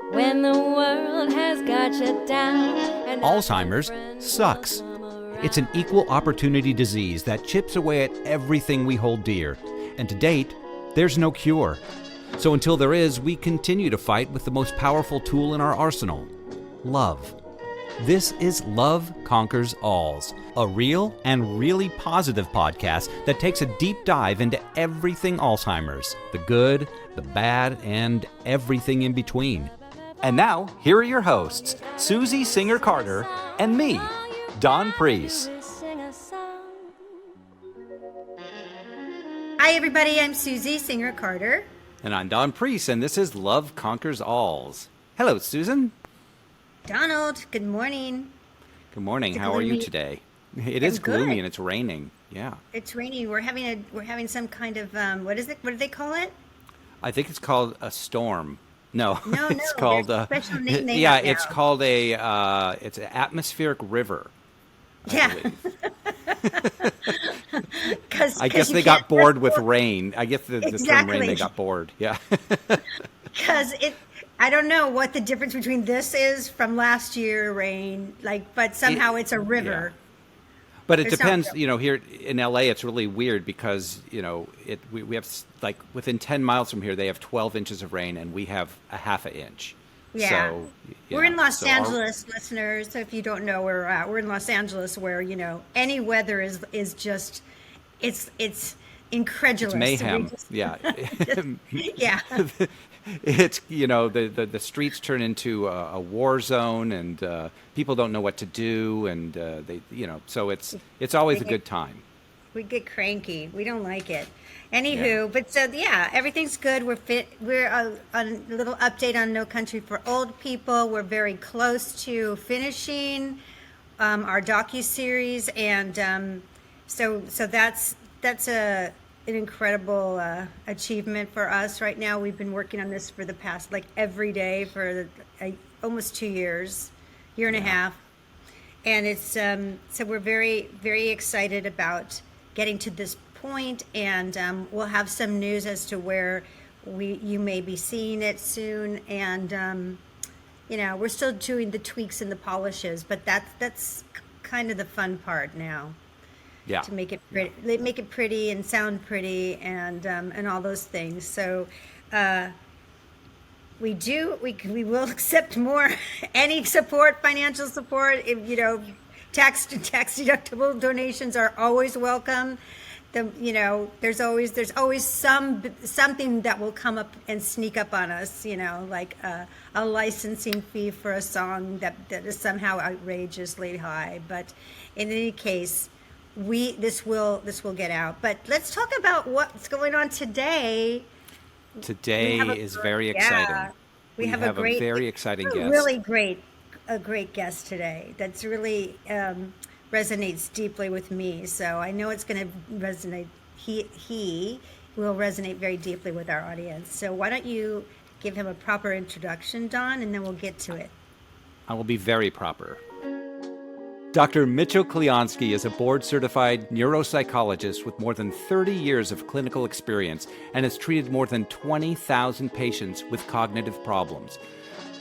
When the world has got you down. And Alzheimer's sucks. It's an equal opportunity disease that chips away at everything we hold dear. And to date, there's no cure. So until there is, we continue to fight with the most powerful tool in our arsenal, love. This is Love Conquers Alls, a real and really positive podcast that takes a deep dive into everything Alzheimer's, the good, the bad, and everything in between. And now, here are your hosts, Susie Singer-Carter and me, Don Priest. Hi, everybody. I'm Susie Singer-Carter. And I'm Don Priest, and this is Love Conquers Alls. Hello, Susan. Donald, good morning. Good morning. How are you today? It is gloomy and it's raining. Yeah. It's raining. We're having some kind of what is it? What do they call it? I think it's called a storm. No, No, it's called special name they yeah, have now. it's called it's an atmospheric river. Yeah. I guess they got bored with rain. I guess the term rain, they got bored. Yeah. Because I don't know what the difference between this is from last year rain, but somehow it's a river. Yeah. But it There's depends, not- here in LA, it's really weird because, we have, within 10 miles from here, they have 12 inches of rain and we have a half an inch. Yeah. So, We're in Los so Angeles, listeners. So if you don't know where we're at, we're in Los Angeles where, any weather is just, it's incredulous. It's mayhem. Yeah. Yeah. It's, the streets turn into a war zone and people don't know what to do. And so it's always a good time. We get cranky. We don't like it. Anywho, but so everything's good. We're fit. We're on a little update on No Country for Old People. We're very close to finishing our docu-series, and so that's an incredible achievement for us right now. We've been working on this for the past every day for almost 2 years, year and a half, and it's so we're very, very excited about getting to this point, and we'll have some news as to where you may be seeing it soon, and we're still doing the tweaks and the polishes, but that's kind of the fun part now. Yeah. To make it pretty, make it pretty and sound pretty, and all those things. So we will accept more any support, financial support. Tax deductible donations are always welcome. There's always something that will come up and sneak up on us. Like a licensing fee for a song that is somehow outrageously high. But in any case, this will get out. But let's talk about what's going on today. Today is very exciting. Yeah, we have a very exciting guest. Really a great guest today. That's really resonates deeply with me. So I know it's going to resonate. He will resonate very deeply with our audience. So why don't you give him a proper introduction, Don, and then we'll get to it. I will be very proper. Dr. Muriel Clionsky is a board-certified neuropsychologist with more than 30 years of clinical experience and has treated more than 20,000 patients with cognitive problems.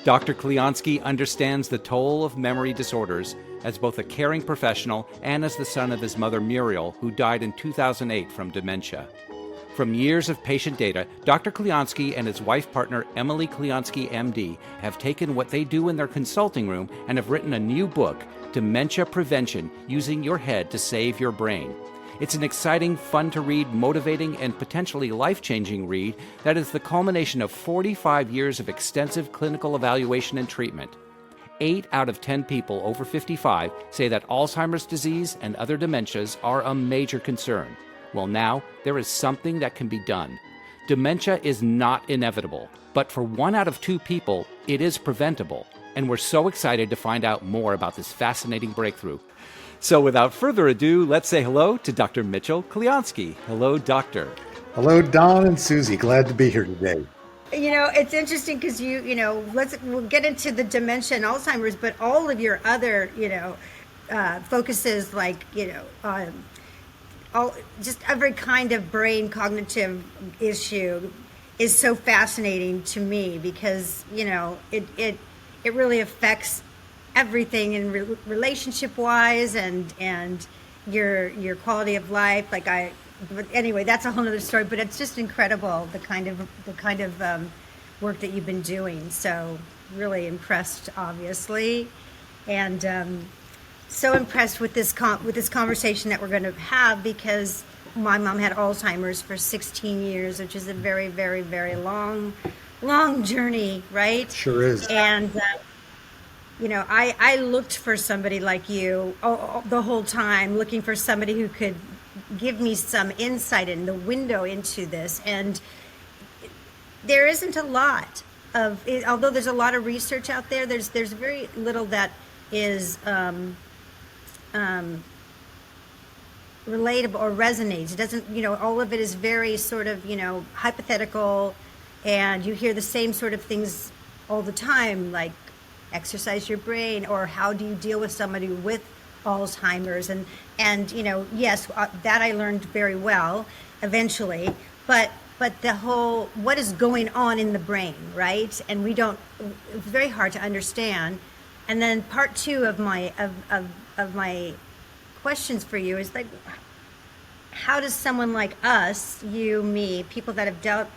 Dr. Clionsky understands the toll of memory disorders as both a caring professional and as the son of his mother Muriel, who died in 2008 from dementia. From years of patient data, Dr. Clionsky and his wife partner Emily Clionsky, MD, have taken what they do in their consulting room and have written a new book, Dementia Prevention, Using Your Head to Save Your Brain. It's an exciting, fun-to-read, motivating, and potentially life-changing read that is the culmination of 45 years of extensive clinical evaluation and treatment. 8 out of 10 people over 55 say that Alzheimer's disease and other dementias are a major concern. Well, now, there is something that can be done. Dementia is not inevitable, but for 1 out of 2 people, it is preventable. And we're so excited to find out more about this fascinating breakthrough. So without further ado, let's say hello to Dr. Muriel Clionsky. Hello, doctor. Hello, Don and Susie. Glad to be here today. It's interesting because we'll get into the dementia and Alzheimer's, but all of your other, focuses all just every kind of brain cognitive issue is so fascinating to me because, it really affects everything in relationship wise and your quality of life. But anyway, that's a whole other story, but it's just incredible the kind of work that you've been doing. So really impressed, obviously. And so impressed with this conversation that we're going to have, because my mom had Alzheimer's for 16 years, which is a very, very, very long journey, right? Sure is. And I looked for somebody like you the whole time, looking for somebody who could give me some insight in the window into this. And there isn't a lot of it, although there's a lot of research out there. There's very little that is relatable or resonates. It doesn't, all of it is very sort of, hypothetical, and you hear the same sort of things all the time, like exercise your brain, or how do you deal with somebody with Alzheimer's, and yes, that I learned very well eventually, but the whole, what is going on in the brain, right? And it's very hard to understand. And then part two of my questions for you is like, how does someone like us, you, me, people that have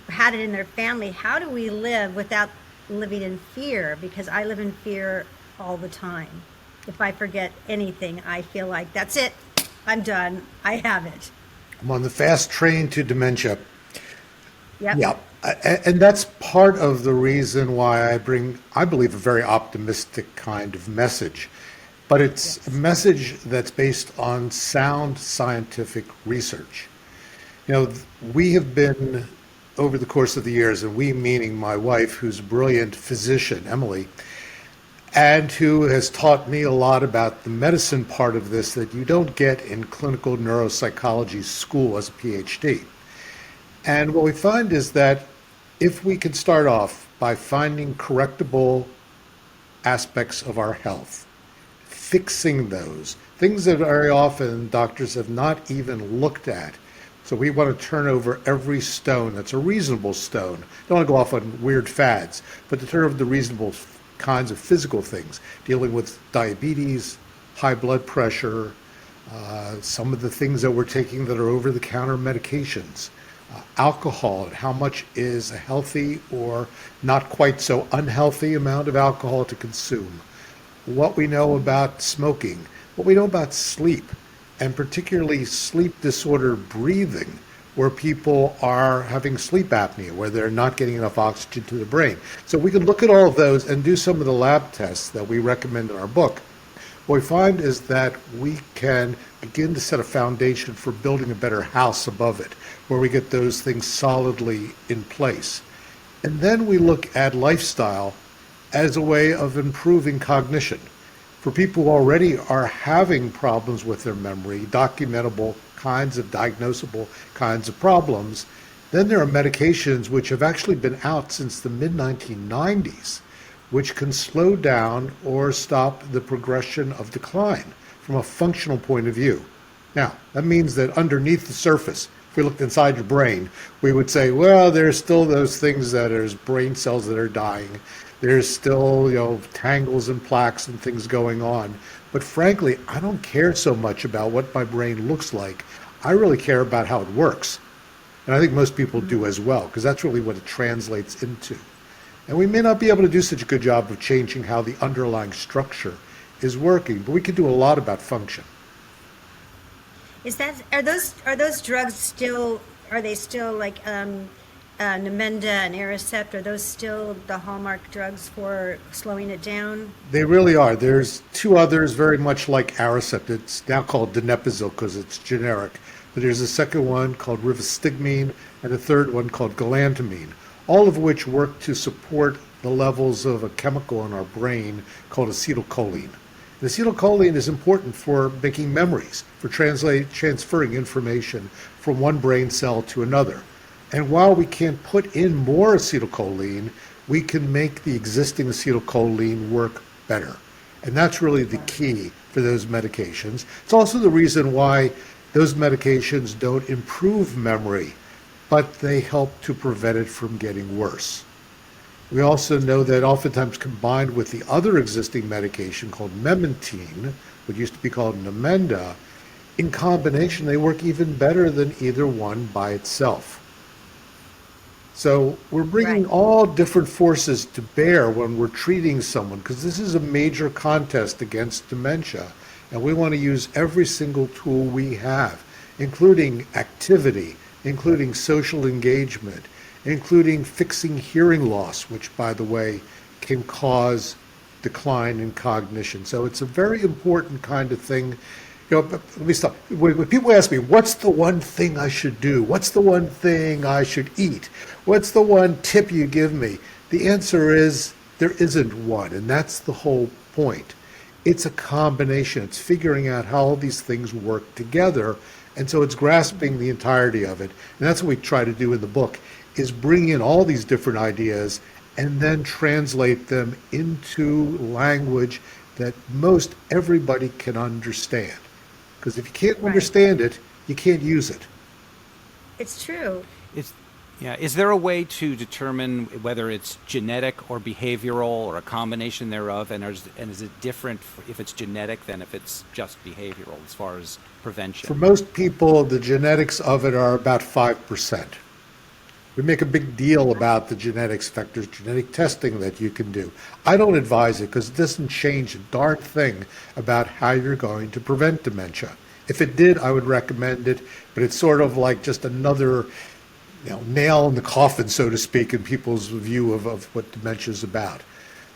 had it in their family, how do we live without living in fear? Because I live in fear all the time. If I forget anything, I feel like that's it, I'm done, I have it. I'm on the fast train to dementia. Yep. Yeah. And that's part of the reason why I bring, I believe, a very optimistic kind of message. But it's a message that's based on sound scientific research. We have been, over the course of the years, and we meaning my wife, who's a brilliant physician, Emily, and who has taught me a lot about the medicine part of this that you don't get in clinical neuropsychology school as a PhD. And what we find is that if we can start off by finding correctable aspects of our health, fixing those, things that very often doctors have not even looked at. So we want to turn over every stone that's a reasonable stone. Don't want to go off on weird fads, but to turn over the reasonable kinds of physical things, dealing with diabetes, high blood pressure, some of the things that we're taking that are over-the-counter medications, alcohol, and how much is a healthy or not quite so unhealthy amount of alcohol to consume, what we know about smoking, what we know about sleep, and particularly sleep disorder breathing, where people are having sleep apnea, where they're not getting enough oxygen to the brain. So we can look at all of those and do some of the lab tests that we recommend in our book. What we find is that we can begin to set a foundation for building a better house above it, where we get those things solidly in place. And then we look at lifestyle as a way of improving cognition. For people who already are having problems with their memory, documentable kinds of diagnosable kinds of problems, then there are medications which have actually been out since the mid-1990s, which can slow down or stop the progression of decline from a functional point of view. Now, that means that underneath the surface, if we looked inside your brain, we would say, well, there's still those things that there's brain cells that are dying. There's still, tangles and plaques and things going on. But frankly, I don't care so much about what my brain looks like. I really care about how it works. And I think most people do as well, because that's really what it translates into. And we may not be able to do such a good job of changing how the underlying structure is working, but we can do a lot about function. Are those drugs still, are they still like Namenda and Aricept, are those still the hallmark drugs for slowing it down? They really are. There's two others very much like Aricept. It's now called donepezil because it's generic. But there's a second one called rivastigmine and a third one called galantamine, all of which work to support the levels of a chemical in our brain called acetylcholine. And acetylcholine is important for making memories, for transferring information from one brain cell to another. And while we can't put in more acetylcholine, we can make the existing acetylcholine work better. And that's really the key for those medications. It's also the reason why those medications don't improve memory but they help to prevent it from getting worse. We also know that oftentimes combined with the other existing medication called memantine, what used to be called Namenda, in combination they work even better than either one by itself. So we're bringing all different forces to bear when we're treating someone, because this is a major contest against dementia, and we want to use every single tool we have, including activity, including social engagement, including fixing hearing loss, which, by the way, can cause decline in cognition. So it's a very important kind of thing. But let me stop. When people ask me, what's the one thing I should do? What's the one thing I should eat? What's the one tip you give me? The answer is there isn't one, and that's the whole point. It's a combination. It's figuring out how all these things work together, and so it's grasping the entirety of it. And that's what we try to do in the book, is bring in all these different ideas and then translate them into language that most everybody can understand. Because if you can't understand it, you can't use it. It's true. Is there a way to determine whether it's genetic or behavioral or a combination thereof? And is it different if it's genetic than if it's just behavioral as far as prevention? For most people, the genetics of it are about 5%. We make a big deal about the genetics. In fact, there's genetic testing that you can do. I don't advise it because it doesn't change a darn thing about how you're going to prevent dementia. If it did, I would recommend it, but it's sort of like just another nail in the coffin, so to speak, in people's view of what dementia is about.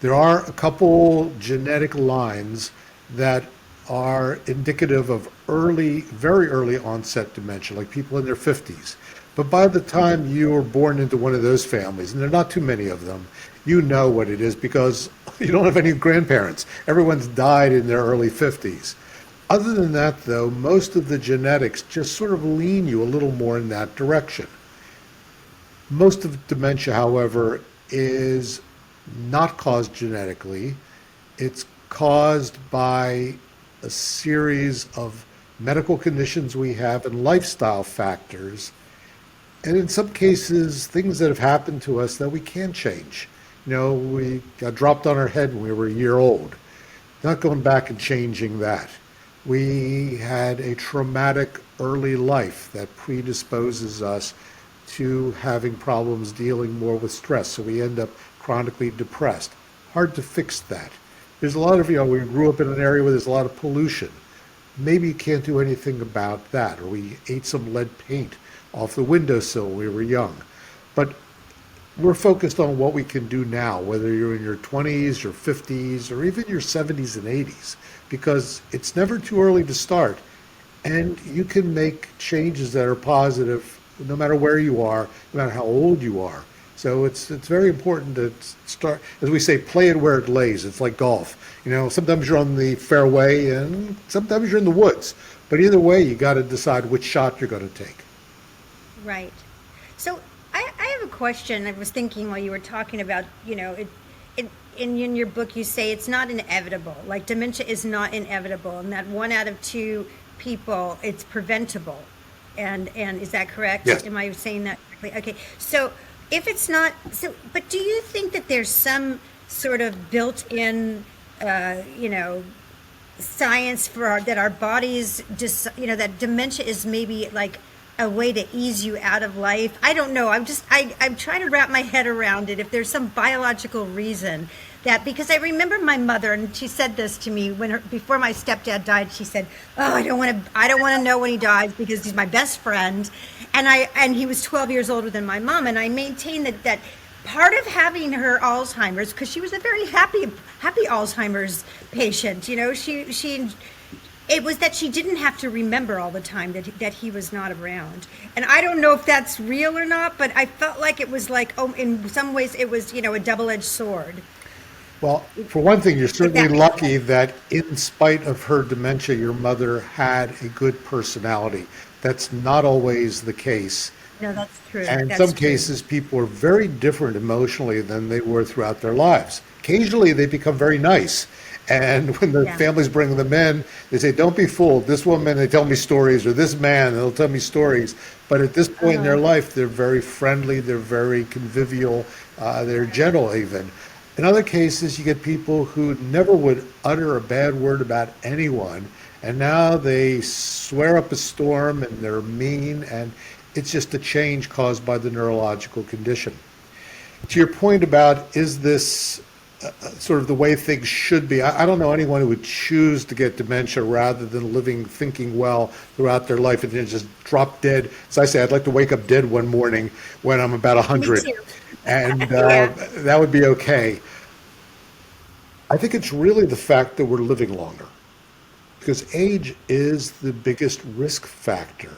There are a couple genetic lines that are indicative of early, very early onset dementia, like people in their 50s. But by the time you were born into one of those families, and there are not too many of them, you know what it is because you don't have any grandparents. Everyone's died in their early 50s. Other than that, though, most of the genetics just sort of lean you a little more in that direction. Most of dementia, however, is not caused genetically. It's caused by a series of medical conditions we have and lifestyle factors. And in some cases, things that have happened to us that we can change. We got dropped on our head when we were a year old. Not going back and changing that. We had a traumatic early life that predisposes us to having problems dealing more with stress. So we end up chronically depressed. Hard to fix that. There's a lot of, we grew up in an area where there's a lot of pollution. Maybe you can't do anything about that. Or we ate some lead paint off the windowsill when we were young. But we're focused on what we can do now, whether you're in your 20s, your 50s, or even your 70s and 80s, because it's never too early to start. And you can make changes that are positive no matter where you are, no matter how old you are. So it's very important to start, as we say, play it where it lays. It's like golf. Sometimes you're on the fairway and sometimes you're in the woods. But either way, you got to decide which shot you're going to take. Right. So I have a question. I was thinking while you were talking about, in your book you say it's not inevitable. Like dementia is not inevitable, and that 1 out of 2 people, it's preventable. And is that correct? Yes. Am I saying that correctly? Okay. So if it's not, but do you think that there's some sort of built-in, science that our bodies just, that dementia is maybe like a way to ease you out of life? I don't know. I'm trying to wrap my head around it. If there's some biological reason that, because I remember my mother, and she said this to me before my stepdad died. She said, "Oh, I don't want to know when he dies because he's my best friend," and he was 12 years older than my mom. And I maintain that part of having her Alzheimer's, because she was a very happy Alzheimer's patient. It was that she didn't have to remember all the time that he was not around. And I don't know if that's real or not, but I felt like it was like, in some ways it was, a double-edged sword. Well, for one thing, you're certainly lucky that in spite of her dementia, your mother had a good personality. That's not always the case. No, that's true. And in some cases, people are very different emotionally than they were throughout their lives. occasionally they become very nice. And when the families bring them in, they say, don't be fooled. This woman, they tell me stories, or this man, they'll tell me stories. But at this point in their life, they're very friendly, they're very convivial, they're gentle even. In other cases, you get people who never would utter a bad word about anyone, and now they swear up a storm and they're mean, and it's just a change caused by the neurological condition. To your point about, is this sort of the way things should be, I don't know anyone who would choose to get dementia rather than living, thinking well throughout their life and then just drop dead. As I say, I'd like to wake up dead one morning when I'm about 100, and that would be okay. I think it's really the fact that we're living longer, because age is the biggest risk factor.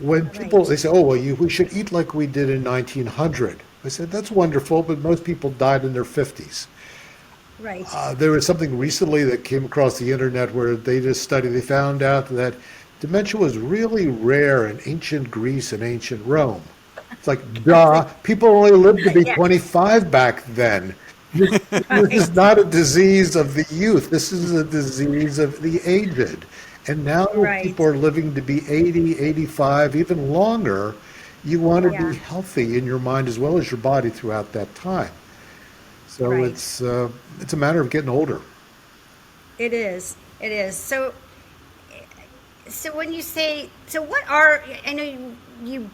When people, they say, oh, well, we should eat like we did in 1900. I said, that's wonderful, but most people died in their 50s. Right. There was something recently that came across the internet where they did a study. They found out that dementia was really rare in ancient Greece and ancient Rome. It's like, duh, people only lived to be 25 back then. This is not a disease of the youth. This is a disease of the aged. And now people are living to be 80, 85, even longer. You want to be healthy in your mind as well as your body throughout that time. So it's a matter of getting older. It is. It is. So when you say, so what are, I know you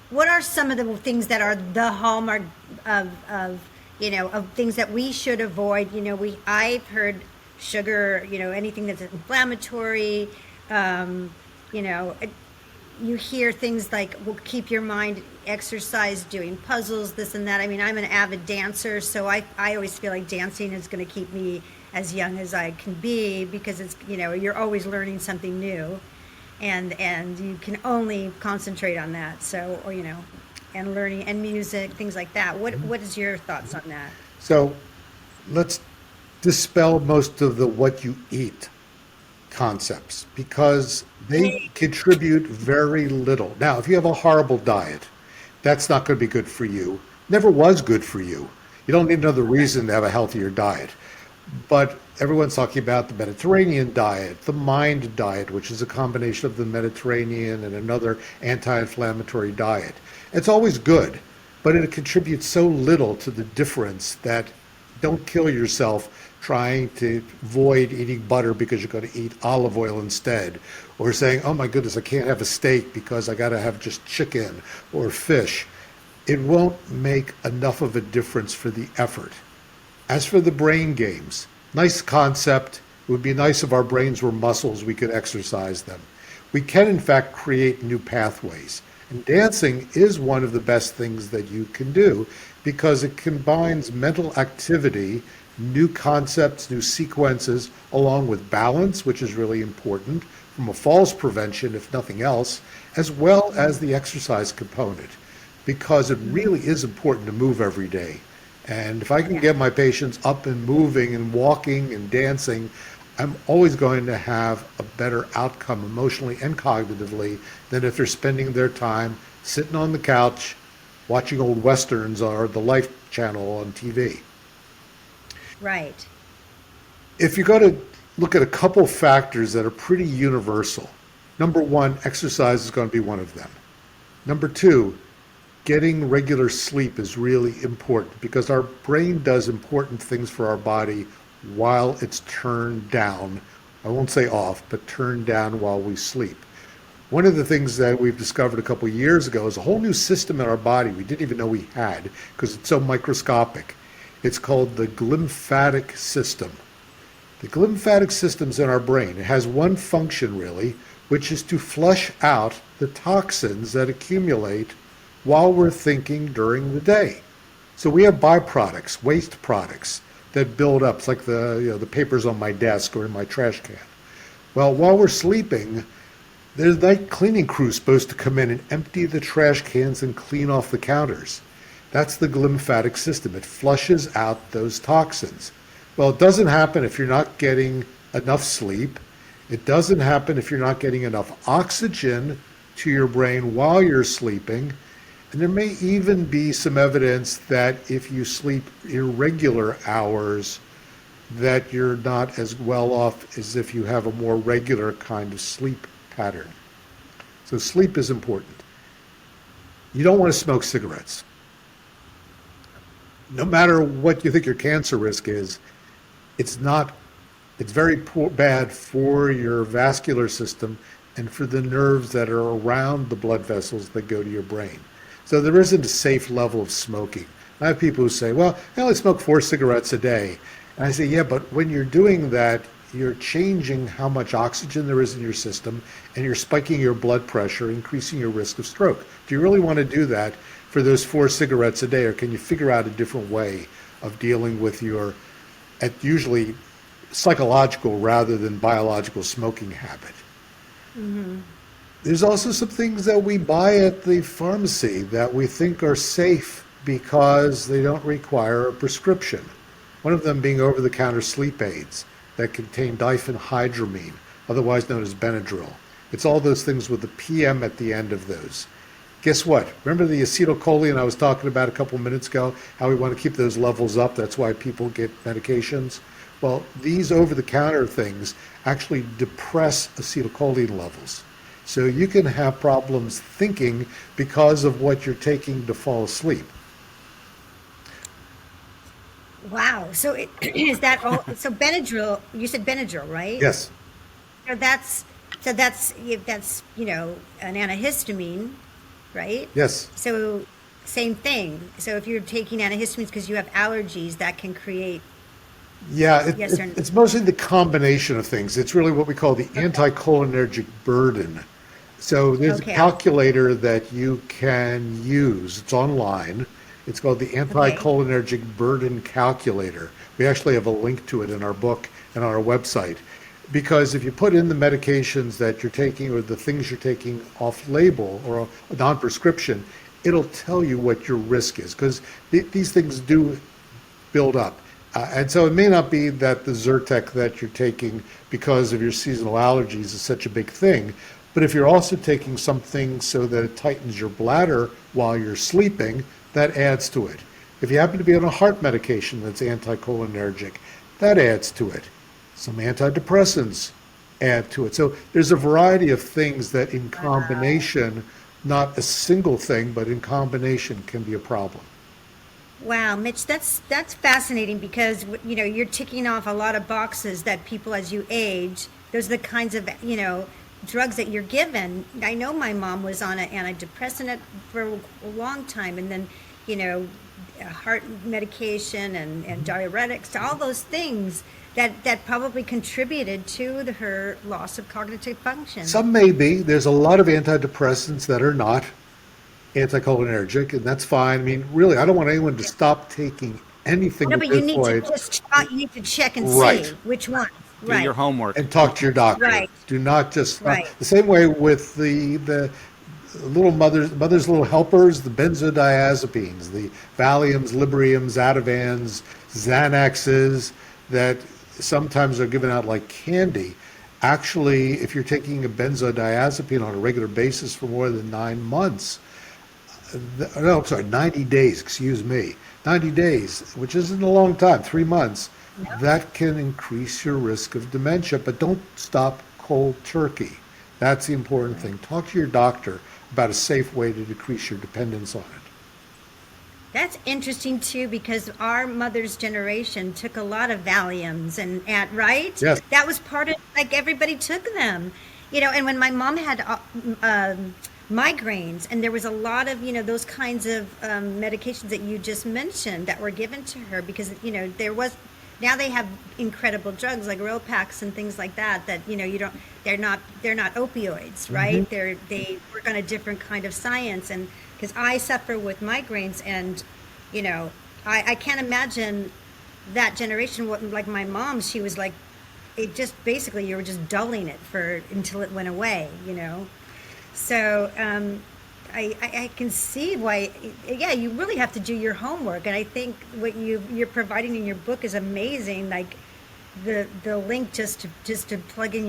what are some of the things that are the hallmark of things that we should avoid? I've heard sugar, anything that's inflammatory, you hear things like, well, keep your mind exercise, doing puzzles, this and that. I mean, I'm an avid dancer, so I always feel like dancing is going to keep me as young as I can be, because it's, you're always learning something new, and you can only concentrate on that. So, and learning and music, things like that. What is your thoughts on that? So let's dispel most of the what you eat concepts, because they contribute very little. Now, if you have a horrible diet, that's not going to be good for you. Never was good for you. You don't need another reason to have a healthier diet. But everyone's talking about the Mediterranean diet, the MIND diet, which is a combination of the Mediterranean and another anti-inflammatory diet. It's always good, but it contributes so little to the difference that don't kill yourself trying to avoid eating butter because you're going to eat olive oil instead, or saying, oh my goodness, I can't have a steak because I got to have just chicken or fish. It won't make enough of a difference for the effort. As for the brain games, nice concept. It would be nice if our brains were muscles, we could exercise them. We can, in fact, create new pathways. And dancing is one of the best things that you can do, because it combines mental activity, new concepts, new sequences, along with balance, which is really important, from a falls prevention, if nothing else, as well as the exercise component, because it really is important to move every day. And if I can get my patients up and moving and walking and dancing, I'm always going to have a better outcome emotionally and cognitively than if they're spending their time sitting on the couch watching old westerns or the Life Channel on TV. Right. If you're going to look at a couple factors that are pretty universal, number one, exercise is going to be one of them. Number two, getting regular sleep is really important, because our brain does important things for our body while it's turned down. I won't say off, but turned down while we sleep. One of the things that we've discovered a couple of years ago is a whole new system in our body we didn't even know we had, because it's so microscopic. It's called the glymphatic system. The glymphatic system's in our brain. It has one function, really, which is to flush out the toxins that accumulate while we're thinking during the day. So we have byproducts, waste products, that build up. It's like the papers on my desk or in my trash can. Well, while we're sleeping, there's night cleaning crew supposed to come in and empty the trash cans and clean off the counters. That's the glymphatic system. It flushes out those toxins. Well, it doesn't happen if you're not getting enough sleep. It doesn't happen if you're not getting enough oxygen to your brain while you're sleeping. And there may even be some evidence that if you sleep irregular hours, that you're not as well off as if you have a more regular kind of sleep pattern. So sleep is important. You don't want to smoke cigarettes. No matter what you think your cancer risk is, it's very bad for your vascular system and for the nerves that are around the blood vessels that go to your brain. So there isn't a safe level of smoking. I have people who say, well, I only smoke 4 cigarettes a day. And I say, yeah, but when you're doing that, you're changing how much oxygen there is in your system, and you're spiking your blood pressure, increasing your risk of stroke. Do you really want to do that for those 4 cigarettes a day, or can you figure out a different way of dealing with your, usually psychological rather than biological smoking habit? Mm-hmm. There's also some things that we buy at the pharmacy that we think are safe because they don't require a prescription. One of them being over-the-counter sleep aids that contain diphenhydramine, otherwise known as Benadryl. It's all those things with the PM at the end of those. Guess what? Remember the acetylcholine I was talking about a couple minutes ago, how we want to keep those levels up? That's why people get medications. Well, these over-the-counter things actually depress acetylcholine levels. So you can have problems thinking because of what you're taking to fall asleep. Wow. So is that all? So Benadryl, you said Benadryl, right? Yes. So that's an antihistamine, right? Yes. So same thing. So if you're taking antihistamines because you have allergies, that can create. Yeah, Yes or no? it's mostly the combination of things. It's really what we call the anticholinergic burden. So there's a calculator that you can use. It's online. It's called the anticholinergic burden calculator. We actually have a link to it in our book and on our website. Because if you put in the medications that you're taking or the things you're taking off label or a non-prescription, it'll tell you what your risk is, because these things do build up. And so it may not be that the Zyrtec that you're taking because of your seasonal allergies is such a big thing, but if you're also taking something so that it tightens your bladder while you're sleeping, that adds to it. If you happen to be on a heart medication that's anticholinergic, that adds to it. Some antidepressants add to it. So there's a variety of things that in combination, not a single thing, but in combination can be a problem. Wow, Mitch, that's fascinating because you're ticking off a lot of boxes that people as you age, those are the kinds of drugs that you're given. I know my mom was on an antidepressant for a long time, and then heart medication and diuretics, all those things that probably contributed to her loss of cognitive function. Some may be. There's a lot of antidepressants that are not anticholinergic, and that's fine. I mean, really, I don't want anyone to stop taking anything at but this you need point. you need to check and Right. see which one. Do your homework. And talk to your doctor. Right. Do not just Right. the same way with the little mother's little helpers, the benzodiazepines, the Valiums, Libriums, Ativans, Xanaxes that sometimes are given out like candy. Actually, if you're taking a benzodiazepine on a regular basis for more than 9 months, 90 days, 90 days, which isn't a long time, 3 months, that can increase your risk of dementia, but don't stop cold turkey. That's the important thing. Talk to your doctor about a safe way to decrease your dependence on it. That's interesting too, because our mother's generation took a lot of Valiums and right? Yes. That was part of, like, everybody took them, and when my mom had migraines, and there was a lot of, those kinds of medications that you just mentioned that were given to her because, now they have incredible drugs like Ropax and things like that they're not opioids, right? Mm-hmm. They work on a different kind of science, and because I suffer with migraines, and I can't imagine that generation. Like my mom, she was like, it just basically you were just dulling it until it went away, So I can see why. Yeah, you really have to do your homework, and I think what you're providing in your book is amazing. Like the link just to plug in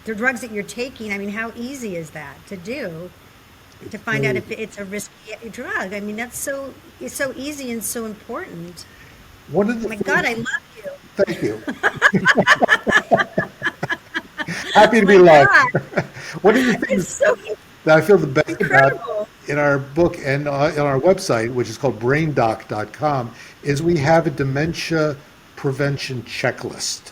the drugs that you're taking. I mean, how easy is that to do? to find out if it's a risky drug. I mean, it's so easy and so important. One of Oh the my God, I love you. Thank you. Happy to be Oh my loved. God. One of the It's things so that I feel the best about incredible. in our book and on our website, which is called braindoc.com, is we have a dementia prevention checklist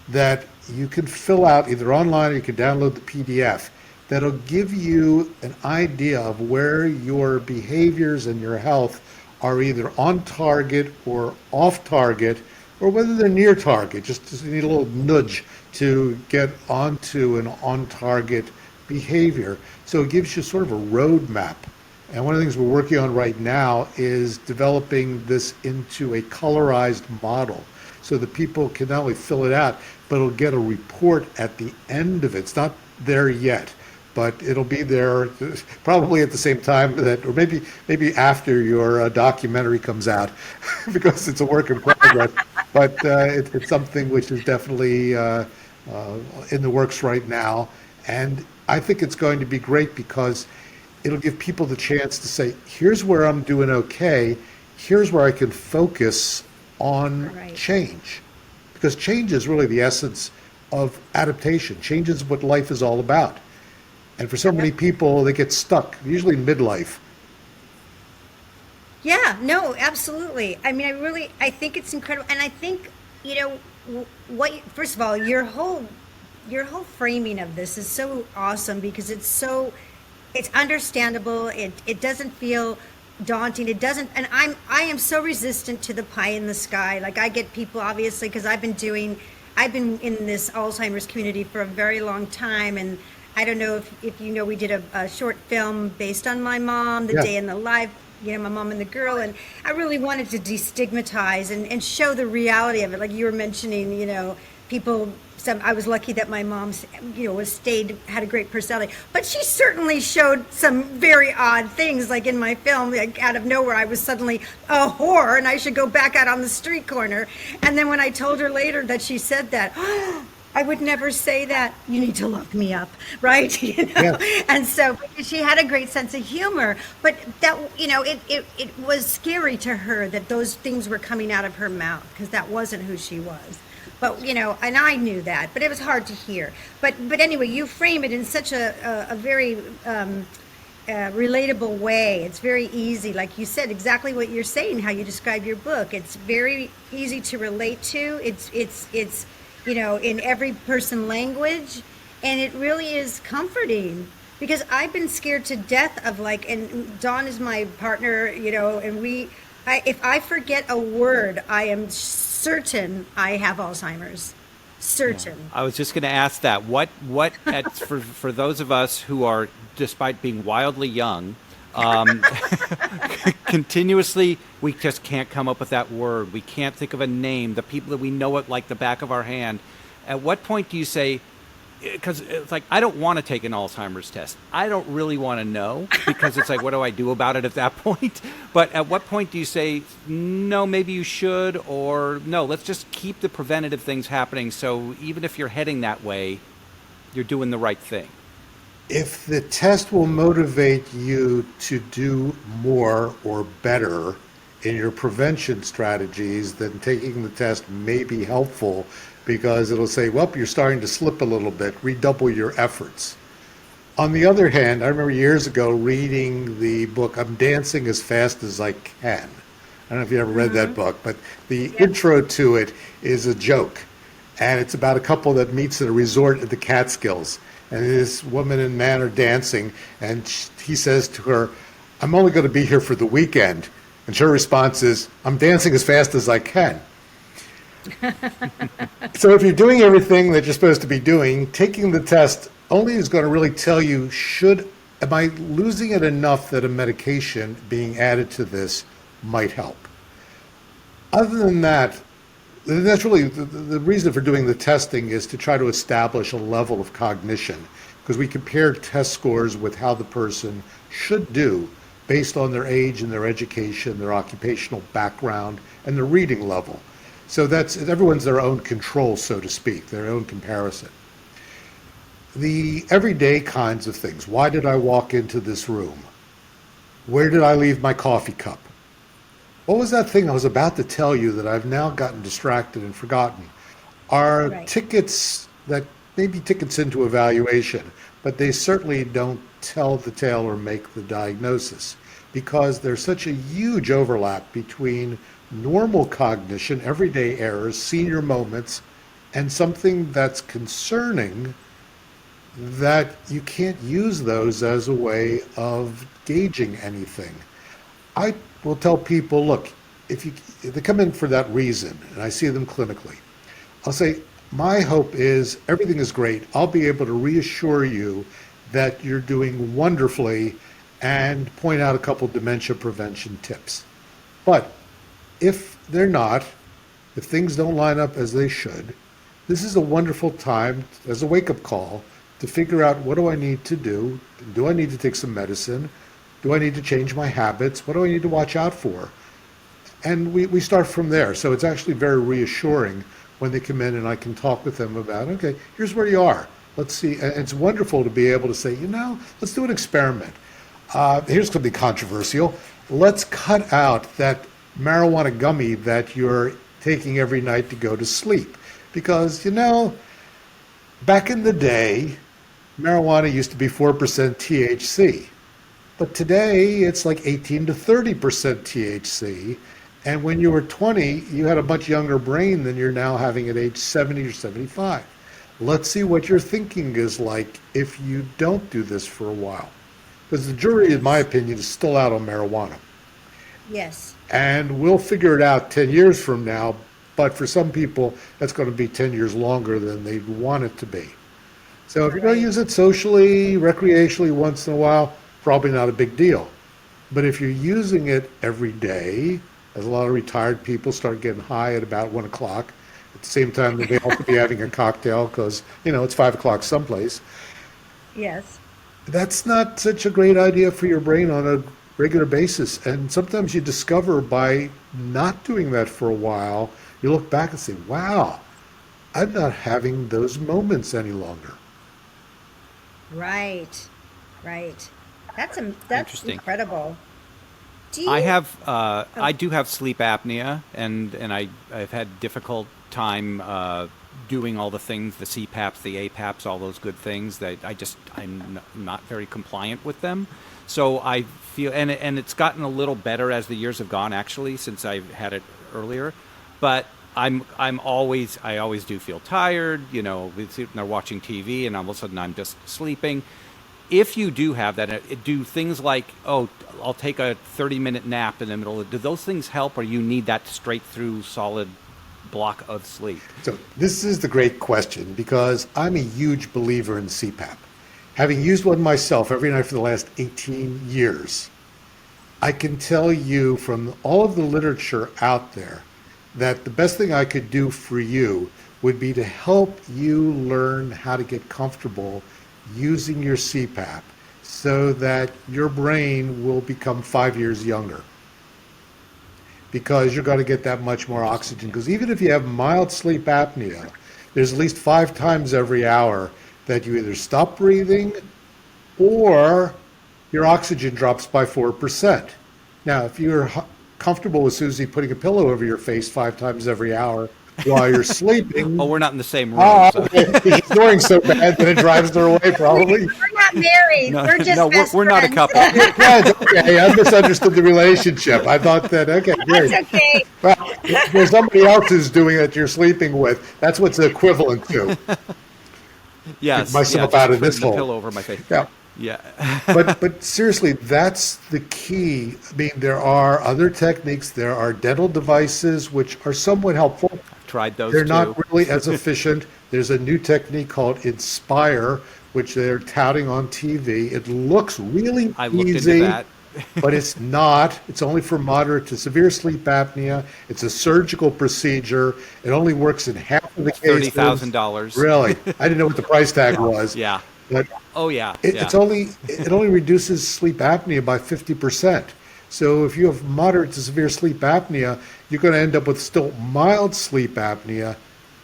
that you can fill out either online or you can download the PDF that'll give you an idea of where your behaviors and your health are either on target or off target, or whether they're near target. Just need a little nudge to get onto an on target behavior. So it gives you sort of a roadmap. And one of the things we're working on right now is developing this into a colorized model so that people can not only fill it out, but it'll get a report at the end of it. It's not there yet, but it'll be there probably at the same time that, or maybe after your documentary comes out, because it's a work in progress. But it's something which is definitely in the works right now. And I think it's going to be great because it'll give people the chance to say, here's where I'm doing okay, here's where I can focus on change. Because change is really the essence of adaptation. Change is what life is all about. And for so many people, they get stuck, usually in midlife. Yeah, no, absolutely. I mean, I think it's incredible. And I think, first of all, your whole framing of this is so awesome because it's understandable. It doesn't feel daunting. It doesn't, and I am so resistant to the pie in the sky. Like I get people, obviously, because I've been in this Alzheimer's community for a very long time. And I don't know if you know, we did a short film based on my mom, The Day in the Life, my mom and the girl. And I really wanted to destigmatize and show the reality of it. Like you were mentioning, people, I was lucky that my mom, had a great personality, but she certainly showed some very odd things. Like in my film, like out of nowhere, I was suddenly a whore and I should go back out on the street corner. And then when I told her later that she said that, I would never say that. You need to look me up, right? Yeah. And so she had a great sense of humor, but that, it was scary to her that those things were coming out of her mouth because that wasn't who she was. But, and I knew that, but it was hard to hear. But anyway, you frame it in such a very relatable way. It's very easy. Like you said, exactly what you're saying, how you describe your book. It's very easy to relate to. It's in every person language. And it really is comforting because I've been scared to death of and Dawn is my partner, and if I forget a word, I am certain I have Alzheimer's. Certain. I was just going to ask that. For those of us who are, despite being wildly young, continuously, we just can't come up with that word. We can't think of a name. The people that we know it like the back of our hand. At what point do you say, because it's like, I don't want to take an Alzheimer's test. I don't really want to know because it's like, what do I do about it at that point? But at what point do you say, no, maybe you should, or no, let's just keep the preventative things happening. So even if you're heading that way, you're doing the right thing. If the test will motivate you to do more or better in your prevention strategies, then taking the test may be helpful because it'll say, well, you're starting to slip a little bit, redouble your efforts. On the other hand, I remember years ago reading the book, I'm Dancing as Fast as I Can. I don't know if you ever read that book, but the intro to it is a joke. And it's about a couple that meets at a resort at the Catskills. And this woman and man are dancing, and he says to her, I'm only going to be here for the weekend. And her response is, I'm dancing as fast as I can. So if you're doing everything that you're supposed to be doing, taking the test only is going to really tell you, am I losing it enough that a medication being added to this might help? Other than that, that's really the reason for doing the testing is to try to establish a level of cognition, because we compare test scores with how the person should do based on their age and their education, their occupational background, and their reading level. So everyone's their own control, so to speak, their own comparison. the everyday kinds of things. Why did I walk into this room? Where did I leave my coffee cup? What was that thing I was about to tell you that I've now gotten distracted and forgotten? Are Right. tickets that maybe tickets into evaluation, but they certainly don't tell the tale or make the diagnosis because there's such a huge overlap between normal cognition, everyday errors, senior moments, and something that's concerning that you can't use those as a way of gauging anything. I will tell people, look, if they come in for that reason, and I see them clinically, I'll say, my hope is everything is great. I'll be able to reassure you that you're doing wonderfully and point out a couple dementia prevention tips. But if they're not, if things don't line up as they should, this is a wonderful time as a wake-up call to figure out what do I need to do? Do I need to take some medicine? Do I need to change my habits? What do I need to watch out for? And we start from there. So it's actually very reassuring when they come in and I can talk with them about, okay, here's where you are. Let's see. And it's wonderful to be able to say, let's do an experiment. Here's something controversial. Let's cut out that marijuana gummy that you're taking every night to go to sleep. Because, back in the day, marijuana used to be 4% THC. But today, it's like 18 to 30% THC. And when you were 20, you had a much younger brain than you're now having at age 70 or 75. Let's see what your thinking is like if you don't do this for a while. Because the jury, in my opinion, is still out on marijuana. Yes. And we'll figure it out 10 years from now. But for some people, that's going to be 10 years longer than they'd want it to be. So if you're going to use it socially, recreationally once in a while, probably not a big deal. But if you're using it every day, as a lot of retired people start getting high at about 1 o'clock, at the same time that they also be having a cocktail because, it's 5 o'clock someplace. Yes. That's not such a great idea for your brain on a regular basis. And sometimes you discover by not doing that for a while, you look back and say, wow, I'm not having those moments any longer. Right. That's Interesting. incredible. Do you, I do have sleep apnea, and I've had difficult time doing all the things, the CPAPs, the APAPs, all those good things that I'm not very compliant with them. So I feel, and it's gotten a little better as the years have gone, actually, since I've had it earlier. But I always do feel tired, we're sitting there watching TV and all of a sudden I'm just sleeping. If you do have that, do things like, I'll take a 30-minute nap in the middle do those things help, or you need that straight through solid block of sleep? So this is the great question, because I'm a huge believer in CPAP. Having used one myself every night for the last 18 years, I can tell you from all of the literature out there that the best thing I could do for you would be to help you learn how to get comfortable using your CPAP so that your brain will become 5 years younger. Because you're going to get that much more oxygen. Because even if you have mild sleep apnea, there's at least 5 times every hour that you either stop breathing or your oxygen drops by 4%. Now, if you're comfortable with Susie putting a pillow over your face 5 times every hour while you're sleeping. We're not in the same room. So. She's snoring so bad that it drives her away, probably. We're not married. We're just best we're not a friends. couple. Yeah, okay, I misunderstood the relationship. I thought that, okay, great. That's okay. Well, if there's somebody else who's doing it you're sleeping with, that's what's equivalent to. Yes. Get myself just out of putting this the hole. pillow over my face. Yeah. Yeah. But seriously, that's the key. I mean, there are other techniques. There are dental devices which are somewhat helpful. Tried those They're too. not really as efficient. There's a new technique called Inspire, which they're touting on TV. It looks really I looked easy, into that. but it's not. It's only for moderate to severe sleep apnea. It's a surgical procedure. It only works in half of the cases. $30,000. Really? I didn't know what the price tag was. Yeah. But Oh yeah. it only reduces sleep apnea by 50%. So if you have moderate to severe sleep apnea, you're going to end up with still mild sleep apnea.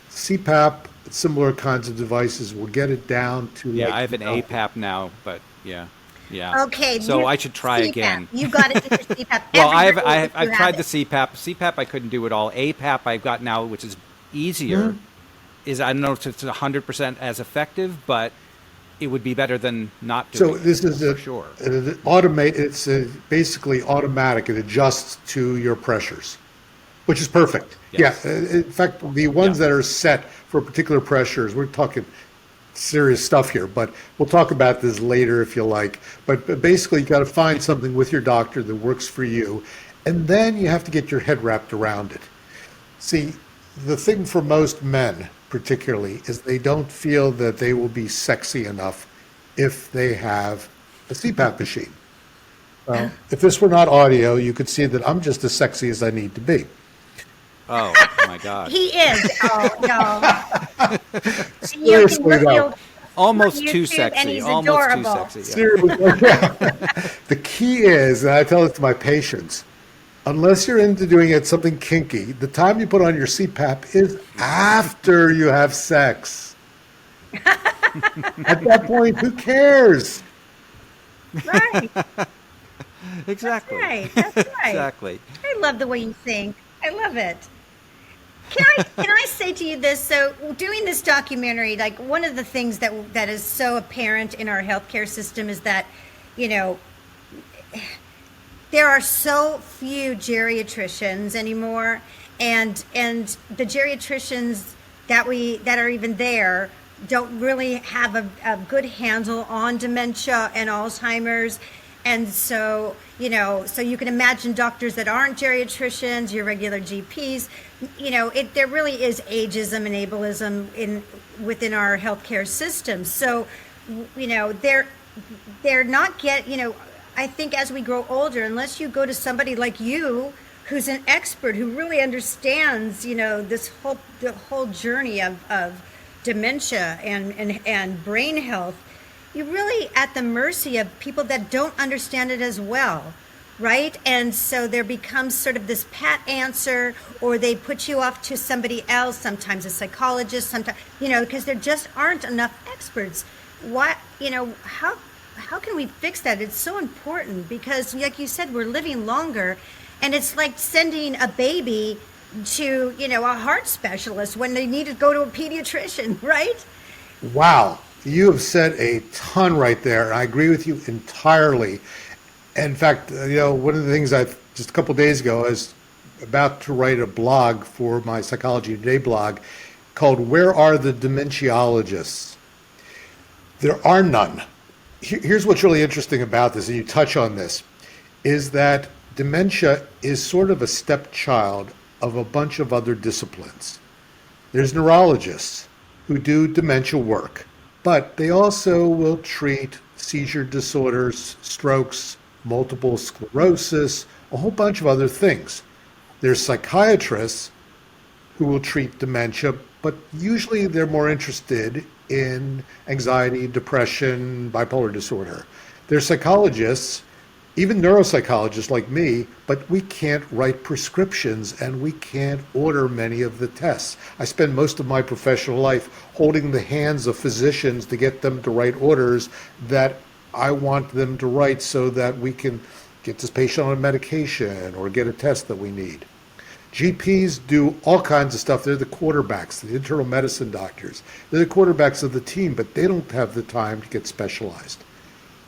CPAP, similar kinds of devices will get it down to Yeah, like, I have an you know, APAP now, but yeah. Okay, So I should try CPAP. again. You got to do your CPAP. Well, Everybody needs to I've have tried the it. CPAP. CPAP I couldn't do at all. APAP I've got now, which is easier. Is I don't know if it's 100% as effective, but it would be better than not doing so this it, is for sure. it's basically automatic. It adjusts to your pressures, which is perfect. Yes. Yeah. In fact, the ones Yeah. that are set for particular pressures, we're talking serious stuff here, but we'll talk about this later if you like. But basically, you got to find something with your doctor that works for you, and then you have to get your head wrapped around it. See, the thing for most men, particularly, is they don't feel that they will be sexy enough if they have a CPAP machine. Well, if this were not audio, you could see that I'm just as sexy as I need to be. Oh my God! He is. Oh, no. Seriously, though. Almost too YouTube, sexy. and he's Almost too adorable. sexy. Yeah. Seriously, yeah. The key is, and I tell it to my patients, unless you're into doing it something kinky, the time you put on your CPAP is after you have sex. At that point, who cares? Right. Exactly. Right. That's right. Exactly. I love the way you think. I love it. Can I say to you this? So, doing this documentary, like one of the things that is so apparent in our healthcare system is that, you know, there are so few geriatricians anymore, and the geriatricians that are even there don't really have a good handle on dementia and Alzheimer's. And so, you know, so you can imagine doctors that aren't geriatricians, your regular GPs, you know, there really is ageism and ableism within our healthcare system. So, you know, they're not you know, I think as we grow older, unless you go to somebody like you, who's an expert, who really understands, you know, the whole journey of dementia and brain health, you're really at the mercy of people that don't understand it as well, right? And so there becomes sort of this pat answer, or they put you off to somebody else, sometimes a psychologist, sometimes, you know, because there just aren't enough experts. What, you know, how can we fix that? It's so important because, like you said, we're living longer, and it's like sending a baby to, you know, a heart specialist when they need to go to a pediatrician, right? Wow. You have said a ton right there, and I agree with you entirely. In fact, you know, one of the things just a couple days ago, I was about to write a blog for my Psychology Today blog called "Where Are the Dementiologists?" There are none. Here's what's really interesting about this, and you touch on this, is that dementia is sort of a stepchild of a bunch of other disciplines. There's neurologists who do dementia work, but they also will treat seizure disorders, strokes, multiple sclerosis, a whole bunch of other things. There's psychiatrists who will treat dementia, but usually they're more interested in anxiety, depression, bipolar disorder. There's psychologists, even neuropsychologists like me, but we can't write prescriptions and we can't order many of the tests. I spend most of my professional life holding the hands of physicians to get them to write orders that I want them to write so that we can get this patient on a medication or get a test that we need. GPs do all kinds of stuff. They're the quarterbacks, the internal medicine doctors. They're the quarterbacks of the team, but they don't have the time to get specialized.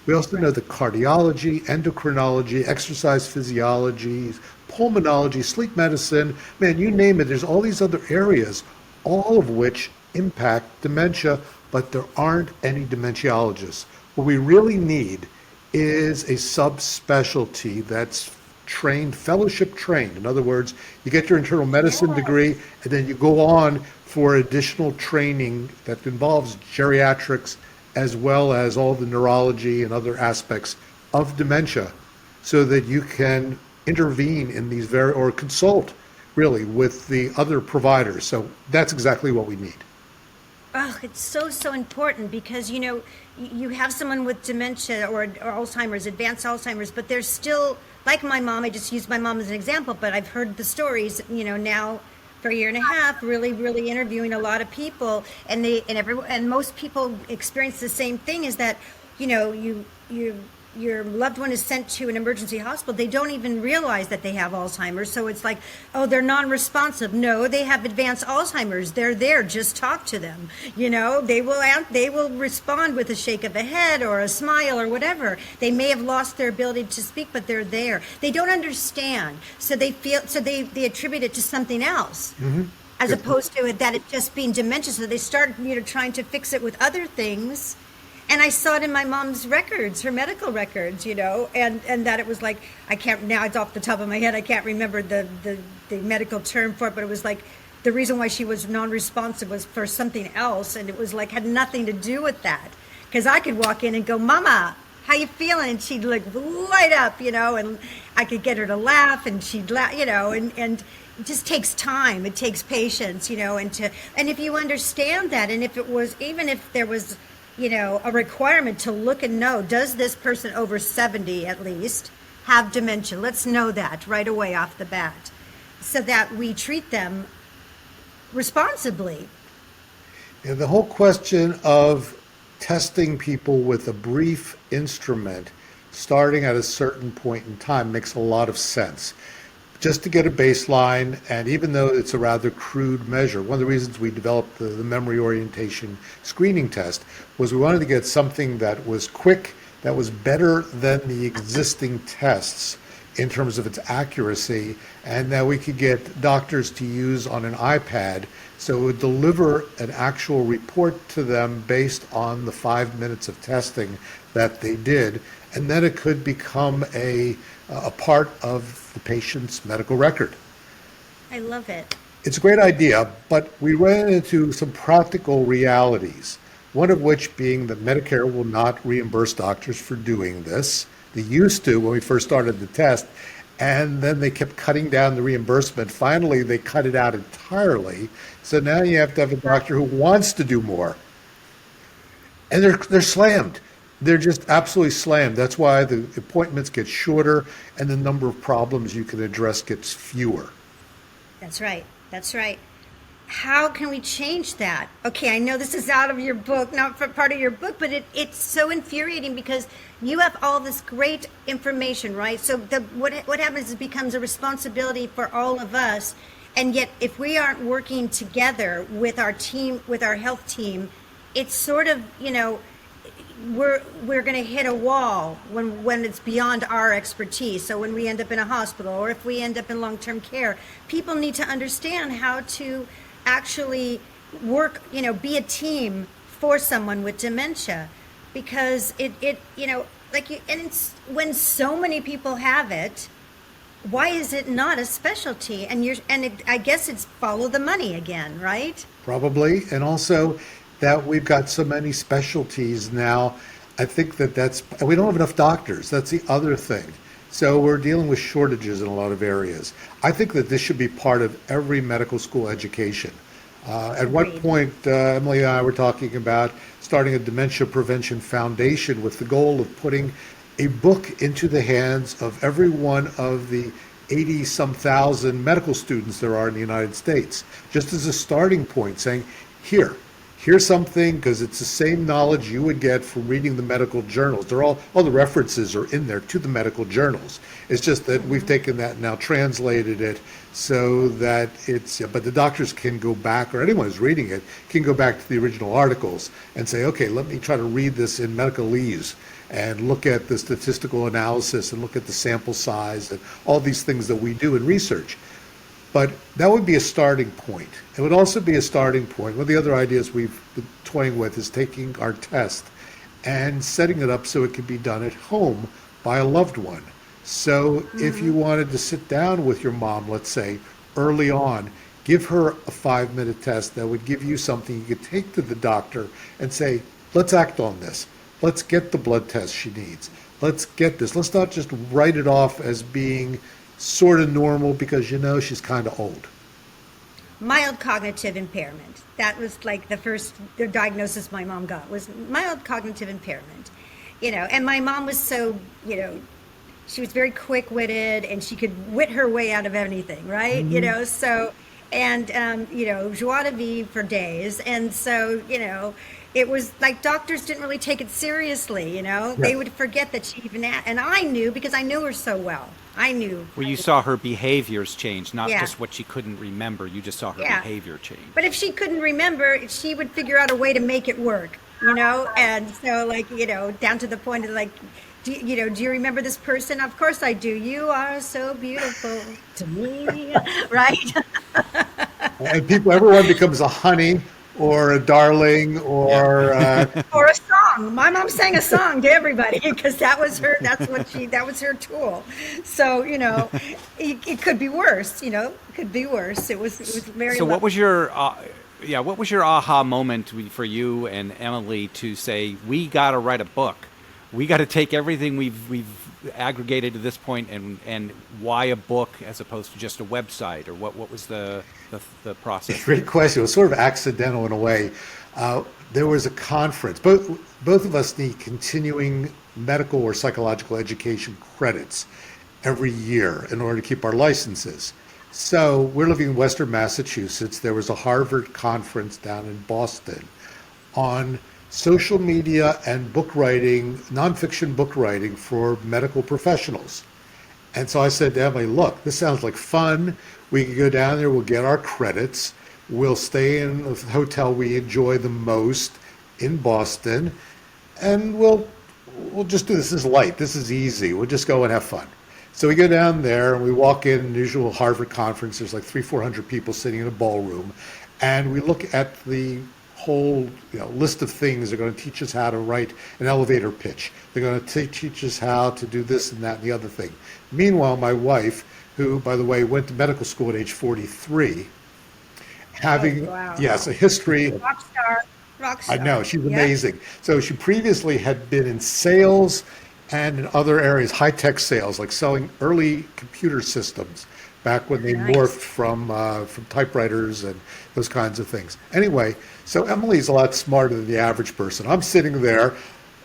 We also know the cardiology, endocrinology, exercise physiology, pulmonology, sleep medicine, man, you name it. There's all these other areas, all of which impact dementia, but there aren't any dementiologists. What we really need is a subspecialty that's trained, fellowship trained. In other words, you get your internal medicine degree, and then you go on for additional training that involves geriatrics, as well as all the neurology and other aspects of dementia, so that you can intervene in these or consult really with the other providers. So that's exactly what we need. Oh, it's so important because, you know, you have someone with dementia or Alzheimer's, advanced Alzheimer's, but there's still, like my mom, I just used my mom as an example, but I've heard the stories, you know, now for a year and a half, really interviewing a lot of people, and most people experience the same thing, is that, your loved one is sent to an emergency hospital. They don't even realize that they have Alzheimer's. So it's like, oh, they're non-responsive. No, they have advanced Alzheimer's. They're there. Just talk to them. They will respond with a shake of a head or a smile or whatever. They may have lost their ability to speak, but they're there. They don't understand. So they attribute it to something else. As opposed to that it just being dementia. So they start, trying to fix it with other things. And I saw it in my mom's records, her medical records, and that it was like, I can't, now it's off the top of my head, I can't remember the medical term for it, but it was like, the reason why she was non-responsive was for something else, and it was like, had nothing to do with that. Because I could walk in and go, Mama, how you feeling? And she'd like light up, and I could get her to laugh, and she'd laugh, and it just takes time, it takes patience, and if you understand that, and if it was, even if there was, a requirement to look and know, does this person over 70 at least have dementia? Let's know that right away off the bat, so that we treat them responsibly. Yeah, the whole question of testing people with a brief instrument starting at a certain point in time makes a lot of sense. Just to get a baseline, and even though it's a rather crude measure, one of the reasons we developed the memory orientation screening test was we wanted to get something that was quick, that was better than the existing tests in terms of its accuracy, and that we could get doctors to use on an iPad, so it would deliver an actual report to them based on the 5 minutes of testing that they did, and then it could become a part of the patient's medical record. I love it. It's a great idea, but we ran into some practical realities, one of which being that Medicare will not reimburse doctors for doing this. They used to when we first started the test, and then they kept cutting down the reimbursement. Finally, they cut it out entirely, so now you have to have a doctor who wants to do more. And they're slammed. They're just absolutely slammed. That's why the appointments get shorter and the number of problems you can address gets fewer. That's right. That's right. How can we change that? Okay, I know this is out of your book, not for part of your book, but it's so infuriating because you have all this great information, right? So what happens is it becomes a responsibility for all of us, and yet if we aren't working together with our team, with our health team, it's sort of, we're going to hit a wall when it's beyond our expertise. So when we end up in a hospital, or if we end up in long-term care, people need to understand how to actually work, be a team for someone with dementia, because and it's, when so many people have it, why is it not a specialty? I guess it's follow the money again, right? Probably, and also that we've got so many specialties now. I think we don't have enough doctors. That's the other thing. So we're dealing with shortages in a lot of areas. I think that this should be part of every medical school education. At what point, Emily and I were talking about starting a dementia prevention foundation with the goal of putting a book into the hands of every one of the 80-some thousand medical students there are in the United States, just as a starting point, saying, here's something, because it's the same knowledge you would get from reading the medical journals. They're all the references are in there to the medical journals. It's just that we've taken that and now translated it so that but the doctors can go back, or anyone who's reading it can go back to the original articles and say, okay, let me try to read this in medicalese and look at the statistical analysis and look at the sample size and all these things that we do in research. But that would be a starting point. It would also be a starting point. One of the other ideas we've been toying with is taking our test and setting it up so it can be done at home by a loved one. So if you wanted to sit down with your mom, let's say, early on, give her a 5-minute test that would give you something you could take to the doctor and say, let's act on this. Let's get the blood test she needs. Let's get this. Let's not just write it off as being sort of normal because she's kind of old. Mild cognitive impairment. That was like the diagnosis my mom got was mild cognitive impairment. And my mom was so, she was very quick-witted and she could wit her way out of anything, right? So, and joie de vivre for days. And so, it was like doctors didn't really take it seriously. They Yeah. would forget that she even and I knew because I knew her so well. I knew. Where you saw her behaviors change, not Yeah. just what she couldn't remember. You just saw her Yeah. behavior change. But if she couldn't remember, she would figure out a way to make it work, And so, down to the point of like, do you remember this person? Of course I do. You are so beautiful to me, right? And everyone becomes a honey or a darling or Or a song. My mom sang a song to everybody because that was her. That was her tool. So it could be worse. It could be worse. It was very. So what was your what was your aha moment for you and Emily to say, we got to write a book? We got to take everything we've aggregated to this point and why a book as opposed to just a website, or what was the process? Great question. It was sort of accidental in a way. There was a conference. Both of us need continuing medical or psychological education credits every year in order to keep our licenses. So we're living in Western Massachusetts. There was a Harvard conference down in Boston on social media and book writing, nonfiction book writing for medical professionals. And so I said to Emily, look, this sounds like fun. We can go down there, we'll get our credits. We'll stay in the hotel we enjoy the most in Boston. And we'll just do this. This is light. This is easy. We'll just go and have fun. So we go down there and we walk in the usual Harvard conference. There's like 400 people sitting in a ballroom. And we look at the whole list of things. They're going to teach us how to write an elevator pitch. They're going to teach us how to do this and that and the other thing. Meanwhile, my wife, who, by the way, went to medical school at age 43, having, wow. yes, a history. Rock star. I know, she's Yeah. amazing. So she previously had been in sales and in other areas, high-tech sales, like selling early computer systems back when they Nice. morphed from typewriters and those kinds of things. Anyway, so Emily's a lot smarter than the average person. I'm sitting there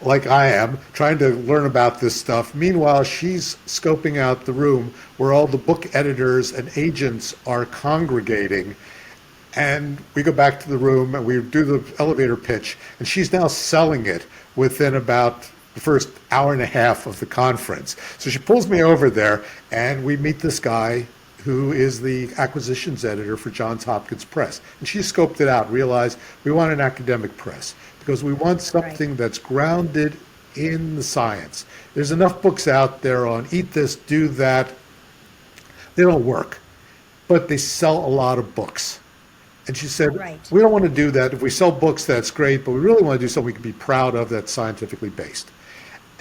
like I am, trying to learn about this stuff. Meanwhile, she's scoping out the room where all the book editors and agents are congregating. And we go back to the room and we do the elevator pitch, and she's now selling it within about the first hour and a half of the conference. So she pulls me over there and we meet this guy who is the acquisitions editor for Johns Hopkins Press. And she scoped it out, realized we want an academic press because we want something that's grounded in the science. There's enough books out there on eat this, do that. They don't work, but they sell a lot of books. And she said, Right. we don't want to do that. If we sell books, that's great, but we really want to do something we can be proud of that's scientifically based.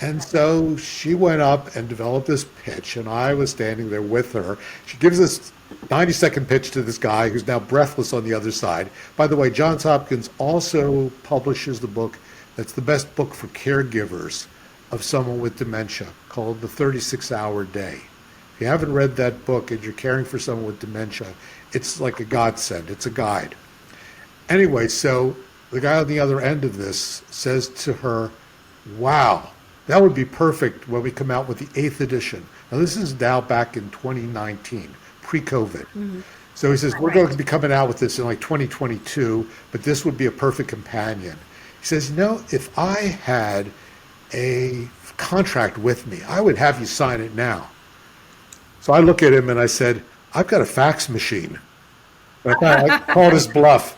And so she went up and developed this pitch, and I was standing there with her. She gives this 90-second pitch to this guy who's now breathless on the other side. By the way, Johns Hopkins also publishes the book that's the best book for caregivers of someone with dementia, called The 36-Hour Day. If you haven't read that book and you're caring for someone with dementia, it's like a godsend. It's a guide. Anyway, so the guy on the other end of this says to her, wow, that would be perfect when we come out with the 8th edition. Now, this is now back in 2019, pre-COVID. Mm-hmm. So he says, we're going to be coming out with this in like 2022, but this would be a perfect companion. He says, if I had a contract with me, I would have you sign it now. So I look at him and I said, I've got a fax machine. And I called his bluff.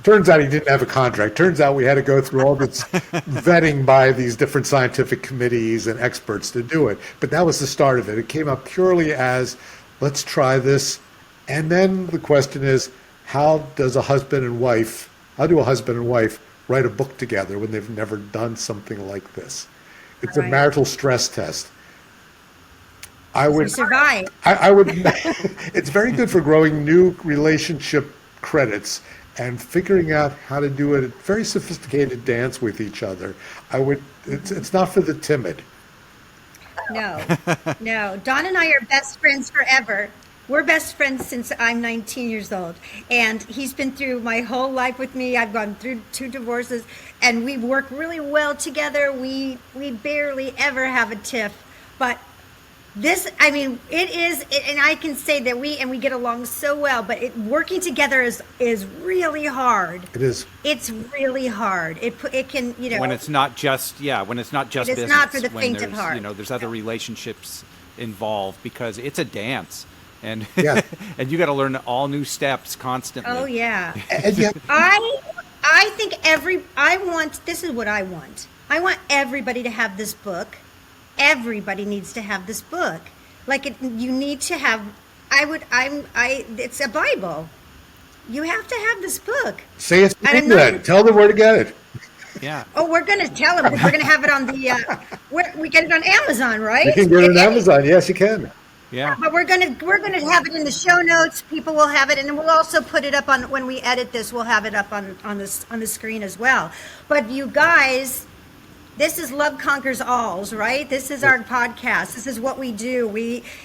Turns out he didn't have a contract. Turns out we had to go through all this vetting by these different scientific committees and experts to do it. But that was the start of it. It came up purely as, let's try this. And then the question is, how do a husband and wife write a book together when they've never done something like this? It's a marital stress test. I would survive. I would. It's very good for growing new relationship credits and figuring out how to do a very sophisticated dance with each other. It's not for the timid. No. Don and I are best friends forever. We're best friends since I'm 19 years old. And he's been through my whole life with me. I've gone through 2 divorces, and we work really well together. We barely ever have a tiff. But I mean, and I can say that we get along so well, but working together is really hard. It is. It's really hard. It can, when it's not just it is business, not for the when faint of there's, heart. there's other relationships involved, because it's a dance, and Yeah. and you got to learn all new steps constantly. Oh yeah. And yet, I think this is what I want. I want everybody to have this book. Everybody needs to have this book. You need to have. It's a Bible. You have to have this book. say it's And I'm good. not- Tell them where to get it. Yeah. Oh, we're gonna tell them. We're gonna have it on we get it on Amazon, right? You can get it on Amazon. Yes, you can. Yeah. But we're gonna have it in the show notes. People will have it, and we'll also put it up on when we edit this. We'll have it up on the screen as well. But you guys, this is Love Conquers Alls, right? This is our podcast. This is what we do.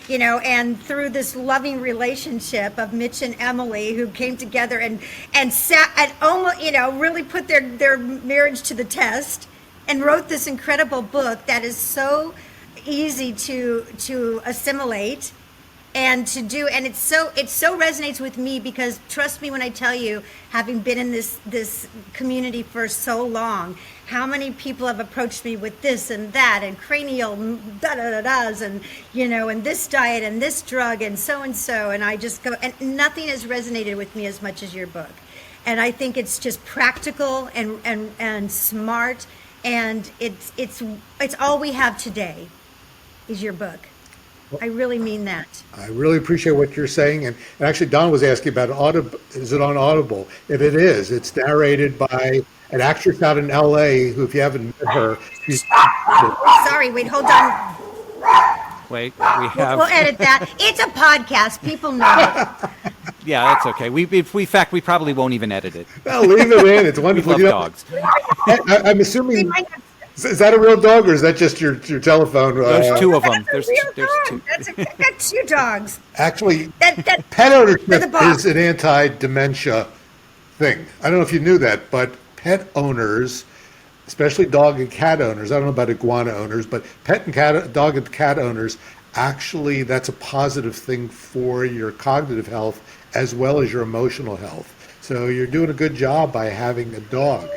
And through this loving relationship of Mitch and Emily, who came together and sat and almost, really put their marriage to the test, and wrote this incredible book that is so easy to assimilate and to do, and it so resonates with me, because trust me when I tell you, having been in this community for so long, how many people have approached me with this and that and cranial da-da-da-das and and this diet and this drug and so, and I just go, and nothing has resonated with me as much as your book. And I think it's just practical and smart, and it's all we have today is your book. I really mean that. I really appreciate what you're saying. And actually, Don was asking about Audible. Is it on Audible? If it is, it's narrated by an actress out in L.A. who, if you haven't met her, she's... Sorry, wait, hold on. Wait, we have. We'll edit that. It's a podcast. People know it. Yeah, that's okay. We probably won't even edit it. Well, leave it in. It's We wonderful. love dogs. I'm They assuming... might not- Is that a real dog, or is that just your telephone? There's two of them. That's a There's real two. dog. I got two dogs. Actually, That pet for ownership the box. is an anti-dementia thing. I don't know if you knew that, but pet owners, especially dog and cat owners, I don't know about iguana owners, but dog and cat owners, actually, that's a positive thing for your cognitive health as well as your emotional health. So you're doing a good job by having a dog.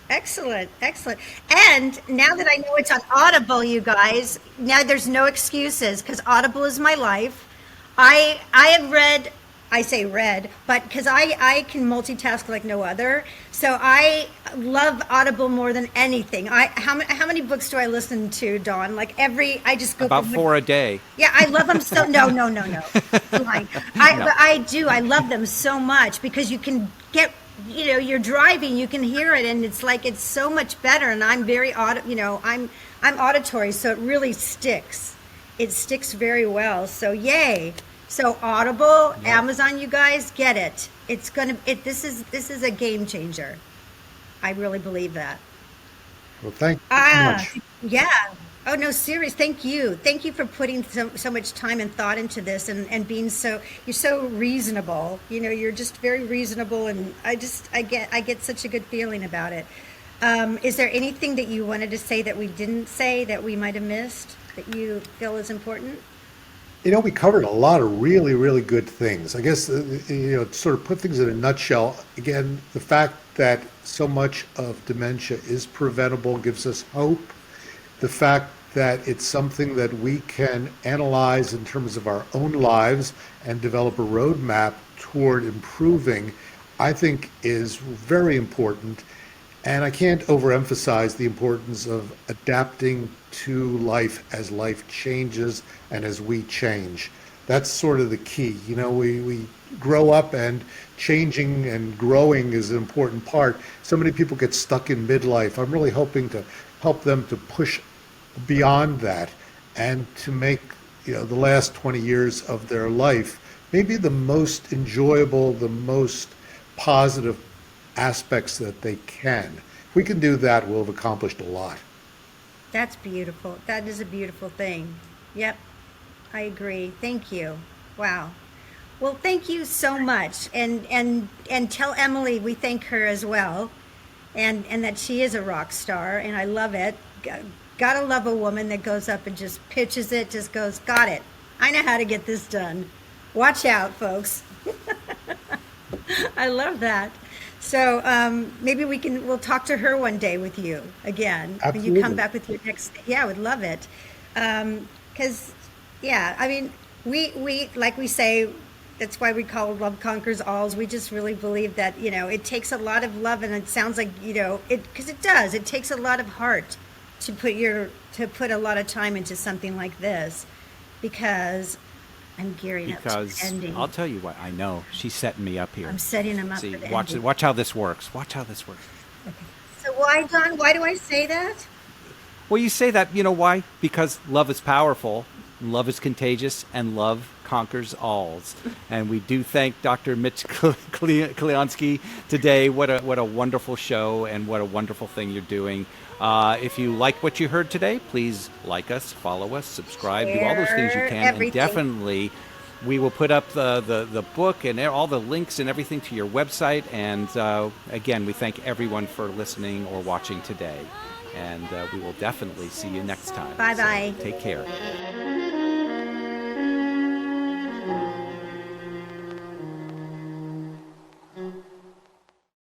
Excellent. And now that I know it's on Audible, you guys, now there's no excuses, because Audible is my life. I have read, I say read, but because I can multitask like no other. So I love Audible more than anything. How many books do I listen to, Dawn? I just go About from- 4 a day. Yeah, I love them so. No. I'm lying. But I do. I love them so much, because you can get. You're driving, you can hear it, and it's so much better. And I'm very I'm auditory, so it really sticks. It sticks very well. So yay! So Audible, Amazon, you guys get it. This is a game changer. I really believe that. Well, thank you so much. Yeah. Oh no, serious. Thank you for putting so much time and thought into this, and being you're so reasonable. You're just very reasonable, and I get such a good feeling about it. Is there anything that you wanted to say that we didn't say, that we might have missed, that you feel is important? We covered a lot of really, really good things. I guess, sort of put things in a nutshell, again, the fact that so much of dementia is preventable gives us hope. The fact that it's something that we can analyze in terms of our own lives and develop a roadmap toward improving, I think is very important. And I can't overemphasize the importance of adapting to life as life changes and as we change. That's sort of the key. We grow up, and changing and growing is an important part. So many people get stuck in midlife. I'm really hoping to help them to push beyond that and to make the last 20 years of their life maybe the most enjoyable, the most positive aspects that they can. If we can do that, we'll have accomplished a lot. That's beautiful. That is a beautiful thing. Yep, I agree. Thank you. Wow. Well, thank you so much, and tell Emily we thank her as well, and that she is a rock star, and I love it. Gotta love a woman that goes up and just pitches it, just goes, got it. I know how to get this done. Watch out, folks. I love that. So maybe we'll talk to her one day with you again. When you come Absolutely. back with your next, yeah, I would love it. Because, yeah, I mean, we like we say, that's why we call love conquers alls. We just really believe that, it takes a lot of love, and it sounds like, because it does. It takes a lot of heart to put a lot of time into something like this, because I'm gearing up to Because the ending. I'll tell you what, I know. She's setting me up here. I'm setting him up See, for the watch, ending. watch how this works. Watch how this works. So why, Don? Why do I say that? Well, you say that, you know why? Because love is powerful, love is contagious, and love conquers alls. And we do thank Dr. Mitch Clionsky today. What a wonderful show, and what a wonderful thing you're doing. If you like what you heard today, please like us, follow us, subscribe, do all those things you Share can. everything. And definitely, we will put up the book and all the links and everything to your website. And again, we thank everyone for listening or watching today. And we will definitely see you next time. Bye-bye. So take care.